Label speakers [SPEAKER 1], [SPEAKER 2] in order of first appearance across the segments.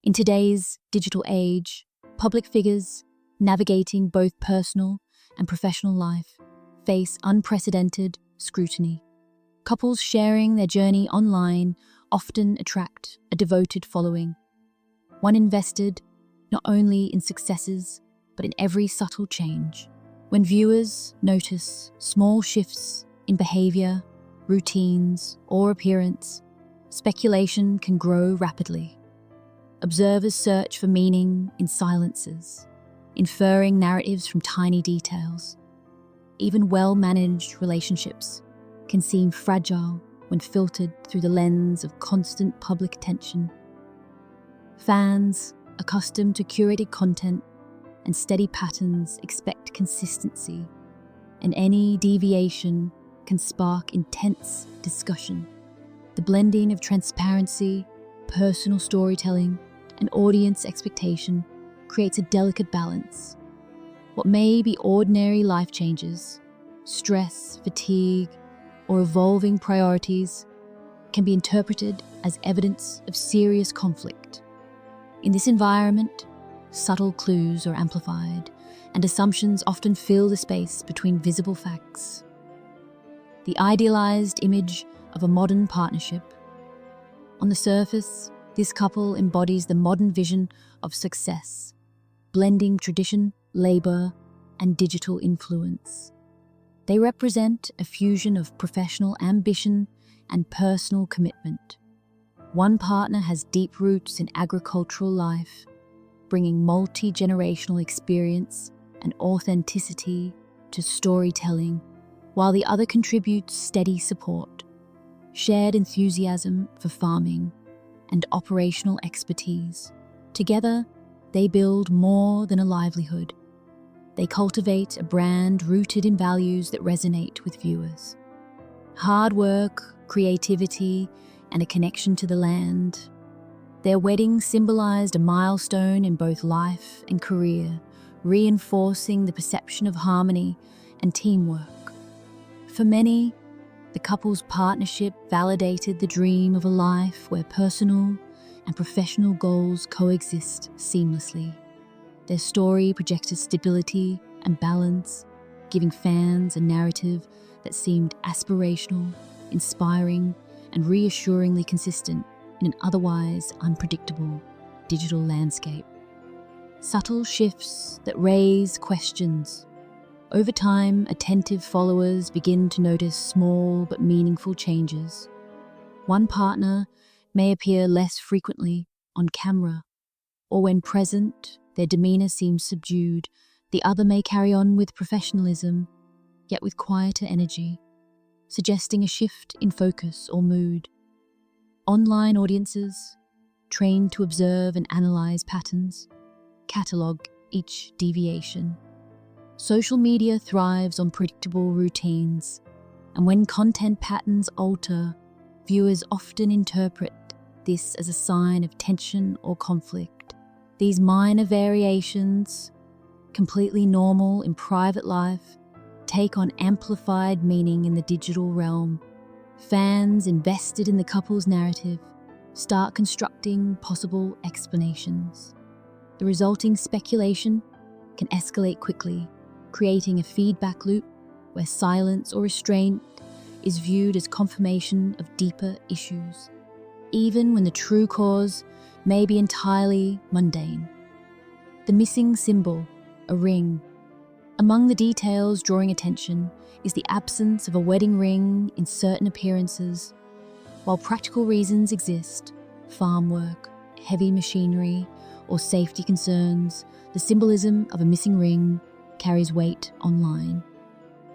[SPEAKER 1] In today's digital age, public figures navigating both personal and professional life face unprecedented scrutiny. Couples sharing their journey online often attract a devoted following, one invested not only in successes but in every subtle change. When viewers notice small shifts in behavior, routines, or appearance, speculation can grow rapidly. Observers search for meaning in silences, inferring narratives from tiny details. Even well-managed relationships can seem fragile when filtered through the lens of constant public attention. Fans, accustomed to curated content and steady patterns, expect consistency, and any deviation can spark intense discussion. The blending of transparency, personal storytelling, and audience expectation creates a delicate balance. What may be ordinary life changes, stress, fatigue, or evolving priorities can be interpreted as evidence of serious conflict. In this environment, subtle clues are amplified, and assumptions often fill the space between visible facts. The idealized image of a modern partnership. On the surface, this couple embodies the modern vision of success, blending tradition, labor, and digital influence. They represent a fusion of professional ambition and personal commitment. One partner has deep roots in agricultural life, bringing multi-generational experience and authenticity to storytelling, while the other contributes steady support, shared enthusiasm for farming, and operational expertise. Together, they build more than a livelihood. They cultivate a brand rooted in values that resonate with viewers. Hard work, creativity, and a connection to the land. Their wedding symbolized a milestone in both life and career, reinforcing the perception of harmony and teamwork. For many, the couple's partnership validated the dream of a life where personal and professional goals coexist seamlessly. Their story projected stability and balance, giving fans a narrative that seemed aspirational, inspiring, and reassuringly consistent in an otherwise unpredictable digital landscape. Subtle shifts that raise questions. Over time, attentive followers begin to notice small but meaningful changes. One partner may appear less frequently on camera, or when present, their demeanor seems subdued. The other may carry on with professionalism, yet with quieter energy, suggesting a shift in focus or mood. Online audiences, trained to observe and analyze patterns, catalog each deviation. Social media thrives on predictable routines, and when content patterns alter, viewers often interpret this as a sign of tension or conflict. These minor variations, completely normal in private life, take on amplified meaning in the digital realm. Fans invested in the couple's narrative start constructing possible explanations. The resulting speculation can escalate quickly, creating a feedback loop where silence or restraint is viewed as confirmation of deeper issues, even when the true cause may be entirely mundane. The missing symbol, a ring. Among the details drawing attention is the absence of a wedding ring in certain appearances. While practical reasons exist, farm work, heavy machinery, or safety concerns, the symbolism of a missing ring carries weight online.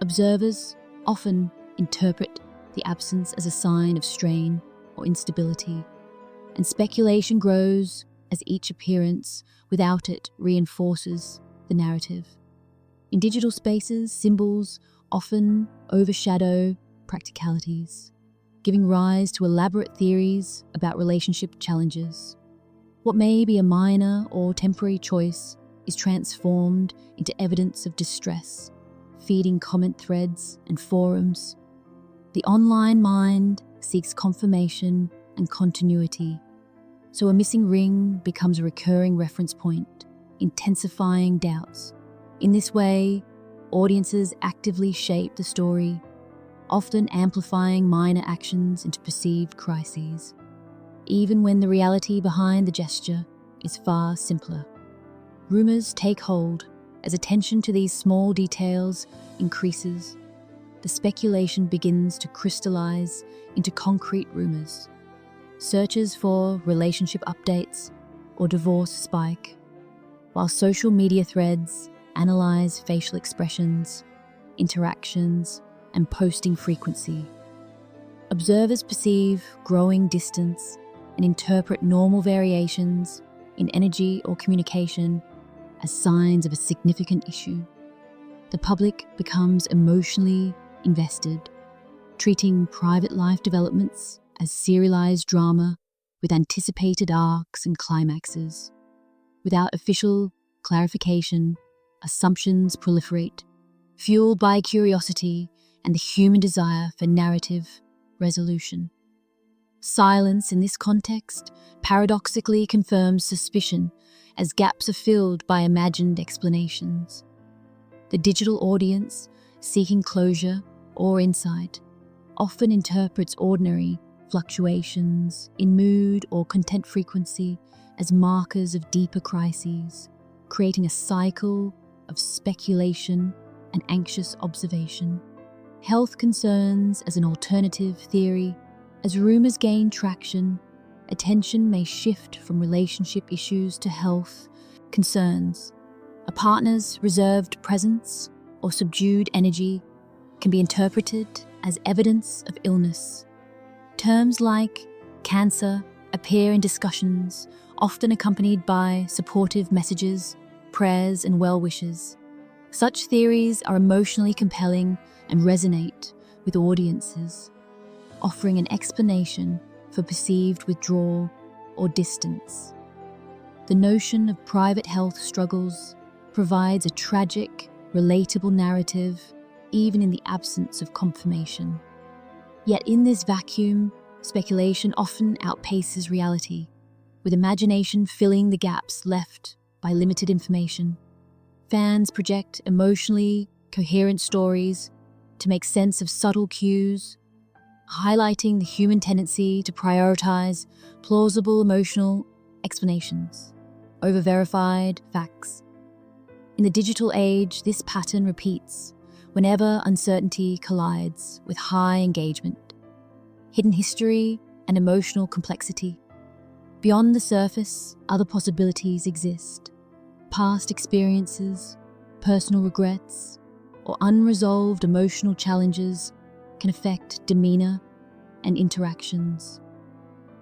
[SPEAKER 1] Observers often interpret the absence as a sign of strain or instability, and speculation grows as each appearance without it reinforces the narrative. In digital spaces, symbols often overshadow practicalities, giving rise to elaborate theories about relationship challenges. What may be a minor or temporary choice is transformed into evidence of distress, feeding comment threads and forums. The online mind seeks confirmation and continuity, So a missing ring becomes a recurring reference point, intensifying doubts. In this way, audiences actively shape the story, often amplifying minor actions into perceived crises, even when the reality behind the gesture is far simpler. Rumours take hold as attention to these small details increases. The speculation begins to crystallize into concrete rumours. Searches for relationship updates or divorce spike, while social media threads analyze facial expressions, interactions, and posting frequency. Observers perceive growing distance and interpret normal variations in energy or communication as signs of a significant issue. The public becomes emotionally invested, treating private life developments as serialized drama with anticipated arcs and climaxes. Without official clarification, assumptions proliferate, fueled by curiosity and the human desire for narrative resolution. Silence in this context paradoxically confirms suspicion as gaps are filled by imagined explanations. The digital audience, seeking closure or insight, often interprets ordinary fluctuations in mood or content frequency as markers of deeper crises, creating a cycle of speculation and anxious observation. Health concerns as an alternative theory. As rumors gain traction, attention may shift from relationship issues to health concerns. A partner's reserved presence or subdued energy can be interpreted as evidence of illness. Terms like cancer appear in discussions, often accompanied by supportive messages, prayers, and well wishes. Such theories are emotionally compelling and resonate with audiences, offering an explanation for perceived withdrawal or distance. The notion of private health struggles provides a tragic, relatable narrative, even in the absence of confirmation. Yet in this vacuum, speculation often outpaces reality, with imagination filling the gaps left by limited information. Fans project emotionally coherent stories to make sense of subtle cues, highlighting the human tendency to prioritize plausible emotional explanations over verified facts. In the digital age, this pattern repeats whenever uncertainty collides with high engagement, hidden history, and emotional complexity. Beyond the surface, other possibilities exist. Past experiences, personal regrets, or unresolved emotional challenges can affect demeanor and interactions.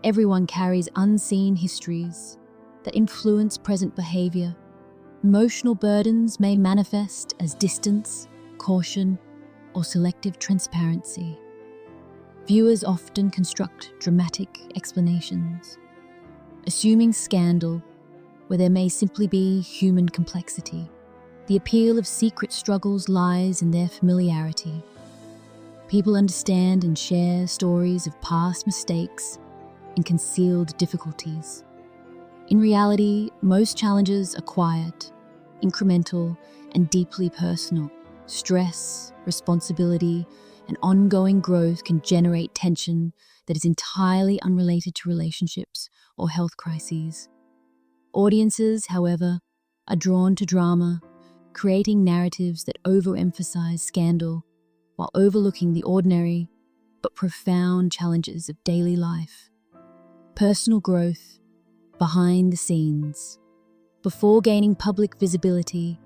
[SPEAKER 1] Everyone carries unseen histories that influence present behavior. Emotional burdens may manifest as distance, caution, or selective transparency. Viewers often construct dramatic explanations, assuming scandal where there may simply be human complexity. The appeal of secret struggles lies in their familiarity. People understand and share stories of past mistakes and concealed difficulties. In reality, most challenges are quiet, incremental, and deeply personal. Stress, responsibility, and ongoing growth can generate tension that is entirely unrelated to relationships or health crises. Audiences, however, are drawn to drama, creating narratives that overemphasize scandal while overlooking the ordinary but profound challenges of daily life. Personal growth behind the scenes. Before gaining public visibility,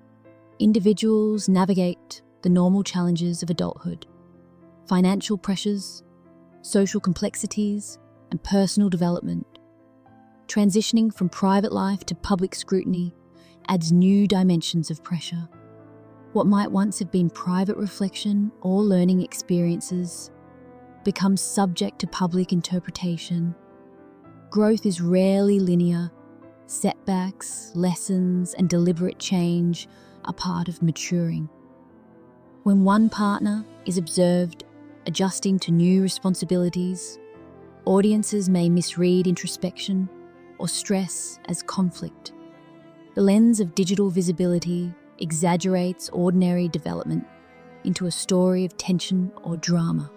[SPEAKER 1] individuals navigate the normal challenges of adulthood, financial pressures, social complexities, and personal development. Transitioning from private life to public scrutiny adds new dimensions of pressure. What might once have been private reflection or learning experiences becomes subject to public interpretation. Growth is rarely linear. Setbacks, lessons, and deliberate change are part of maturing. When one partner is observed adjusting to new responsibilities, audiences may misread introspection or stress as conflict. The lens of digital visibility exaggerates ordinary development into a story of tension or drama.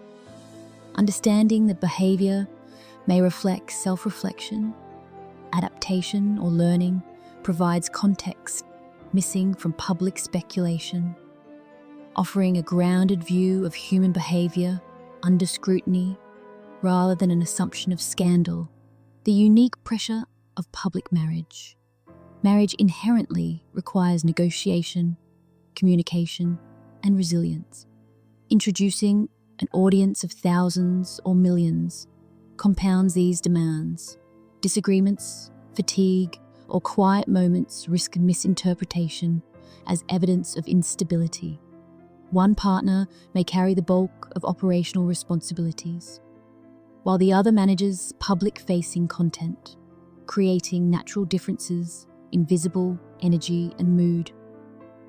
[SPEAKER 1] Understanding that behavior may reflect self-reflection, adaptation, or learning provides context missing from public speculation, offering a grounded view of human behavior under scrutiny rather than an assumption of scandal. The unique pressure of public marriage. Marriage inherently requires negotiation, communication, and resilience. Introducing an audience of thousands or millions compounds these demands. Disagreements, fatigue, or quiet moments risk misinterpretation as evidence of instability. One partner may carry the bulk of operational responsibilities, while the other manages public-facing content, creating natural differences in visible energy and mood.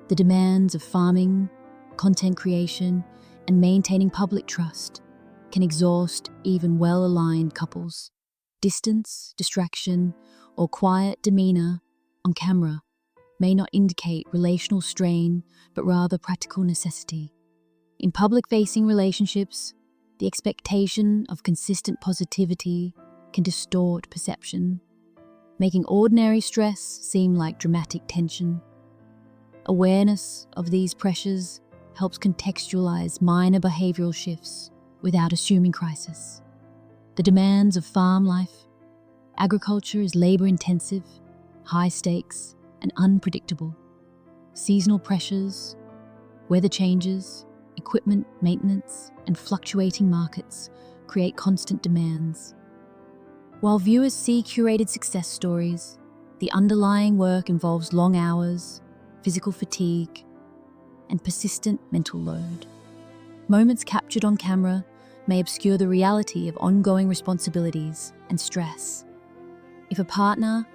[SPEAKER 1] The demands of farming, content creation, and maintaining public trust can exhaust even well-aligned couples. Distance, distraction, or quiet demeanor on camera may not indicate relational strain, but rather practical necessity. In public-facing relationships, the expectation of consistent positivity can distort perception, making ordinary stress seem like dramatic tension. Awareness of these pressures helps contextualize minor behavioral shifts without assuming crisis. The demands of farm life. Agriculture is labor-intensive, high stakes, and unpredictable. Seasonal pressures, weather changes, equipment maintenance, and fluctuating markets create constant demands. While viewers see curated success stories, the underlying work involves long hours, physical fatigue, and persistent mental load. Moments captured on camera may obscure the reality of ongoing responsibilities and stress. If a partner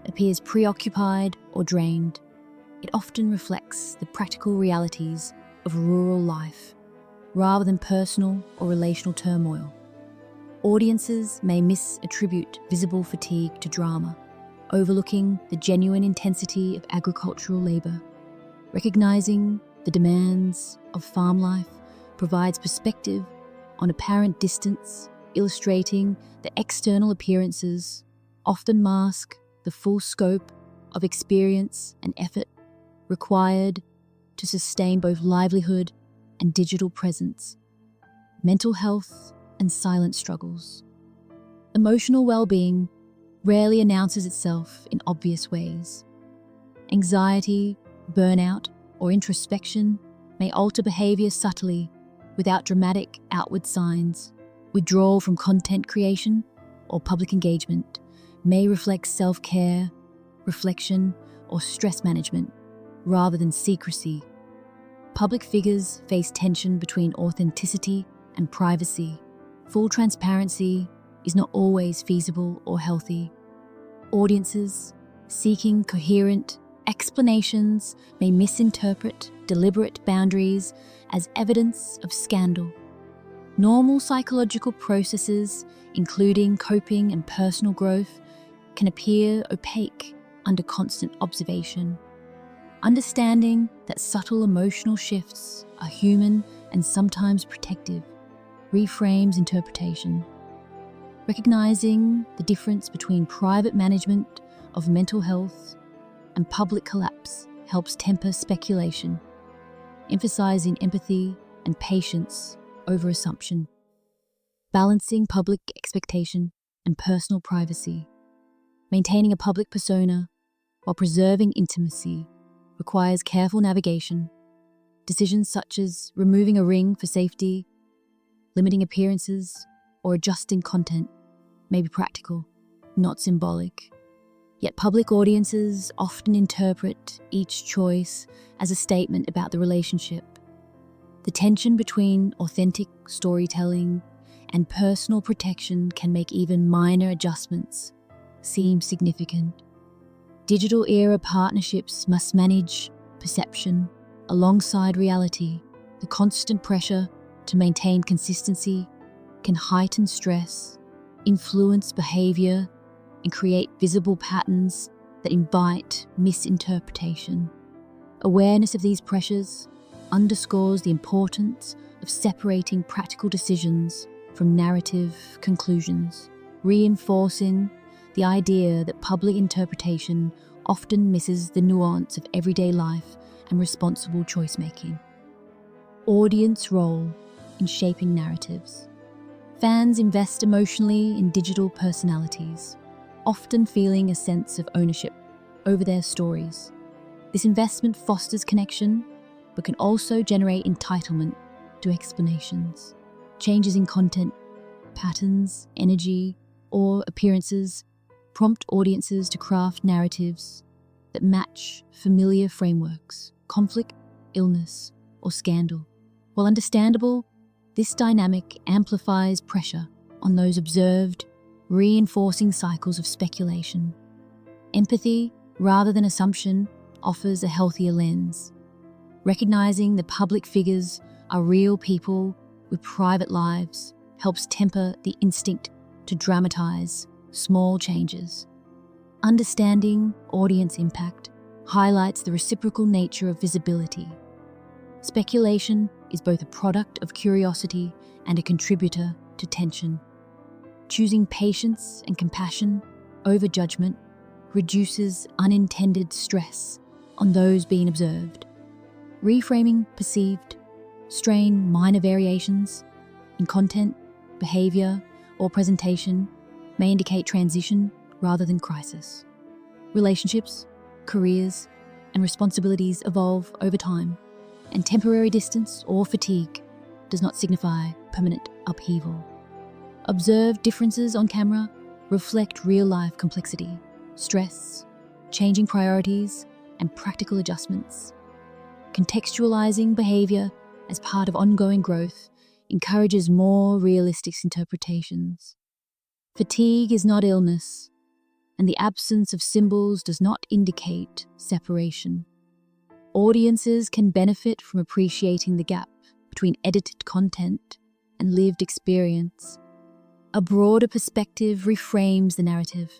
[SPEAKER 1] appears preoccupied or drained, it often reflects the practical realities of rural life, rather than personal or relational turmoil. Audiences may misattribute visible fatigue to drama, overlooking the genuine intensity of agricultural labor. Recognizing the demands of farm life provides perspective on apparent distance, illustrating that external appearances often mask the full scope of experience and effort required to sustain both livelihood and digital presence. Mental health and silent struggles. Emotional well-being rarely announces itself in obvious ways. Anxiety, burnout, or introspection may alter behavior subtly without dramatic outward signs. Withdrawal from content creation or public engagement may reflect self-care, reflection, or stress management rather than secrecy. Public figures face tension between authenticity and privacy. Full transparency is not always feasible or healthy. Audiences seeking coherent explanations may misinterpret deliberate boundaries as evidence of scandal. Normal psychological processes, including coping and personal growth, can appear opaque under constant observation. Understanding that subtle emotional shifts are human and sometimes protective reframes interpretation. Recognizing the difference between private management of mental health and public collapse helps temper speculation, emphasizing empathy and patience over assumption. Balancing public expectation and personal privacy. Maintaining a public persona while preserving intimacy requires careful navigation. Decisions such as removing a ring for safety, limiting appearances, or adjusting content may be practical, not symbolic. Yet public audiences often interpret each choice as a statement about the relationship. The tension between authentic storytelling and personal protection can make even minor adjustments seem significant. Digital era partnerships must manage perception alongside reality. The constant pressure to maintain consistency can heighten stress, influence behavior, and create visible patterns that invite misinterpretation. Awareness of these pressures underscores the importance of separating practical decisions from narrative conclusions, reinforcing the idea that public interpretation often misses the nuance of everyday life and responsible choice-making. Audience role in shaping narratives. Fans invest emotionally in digital personalities, often feeling a sense of ownership over their stories. This investment fosters connection, but can also generate entitlement to explanations. Changes in content, patterns, energy, or appearances prompt audiences to craft narratives that match familiar frameworks, conflict, illness, or scandal. While understandable, this dynamic amplifies pressure on those observed, reinforcing cycles of speculation. Empathy, rather than assumption, offers a healthier lens. Recognizing that public figures are real people with private lives helps temper the instinct to dramatize small changes. Understanding audience impact highlights the reciprocal nature of visibility. Speculation is both a product of curiosity and a contributor to tension. Choosing patience and compassion over judgment reduces unintended stress on those being observed. Reframing perceived strain minor variations in content, behavior, or presentation may indicate transition rather than crisis. Relationships, careers, and responsibilities evolve over time, and temporary distance or fatigue does not signify permanent upheaval. Observed differences on camera reflect real-life complexity, stress, changing priorities, and practical adjustments. Contextualizing behavior as part of ongoing growth encourages more realistic interpretations. Fatigue is not illness, and the absence of symbols does not indicate separation. Audiences can benefit from appreciating the gap between edited content and lived experience. A broader perspective reframes the narrative.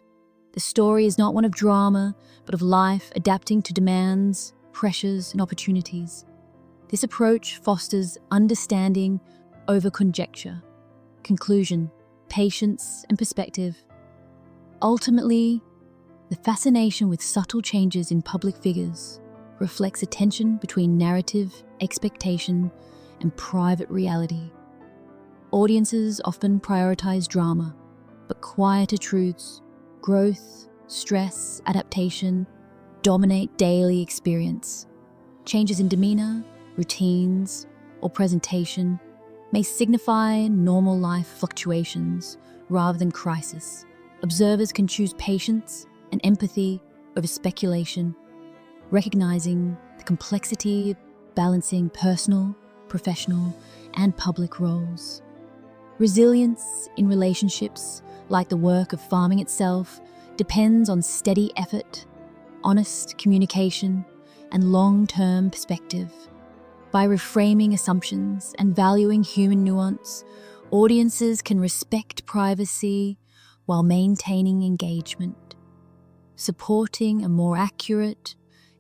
[SPEAKER 1] The story is not one of drama, but of life adapting to demands, pressures, and opportunities. This approach fosters understanding over conjecture, conclusion, patience, and perspective. Ultimately, the fascination with subtle changes in public figures reflects a tension between narrative, expectation, and private reality. Audiences often prioritize drama, but quieter truths, growth, stress, adaptation, dominate daily experience. Changes in demeanor, routines, or presentation may signify normal life fluctuations rather than crisis. Observers can choose patience and empathy over speculation, recognizing the complexity of balancing personal, professional, and public roles. Resilience in relationships, like the work of farming itself, depends on steady effort, honest communication, and long-term perspective. By reframing assumptions and valuing human nuance, audiences can respect privacy while maintaining engagement, supporting a more accurate,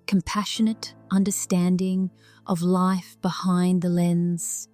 [SPEAKER 1] compassionate understanding of life behind the lens.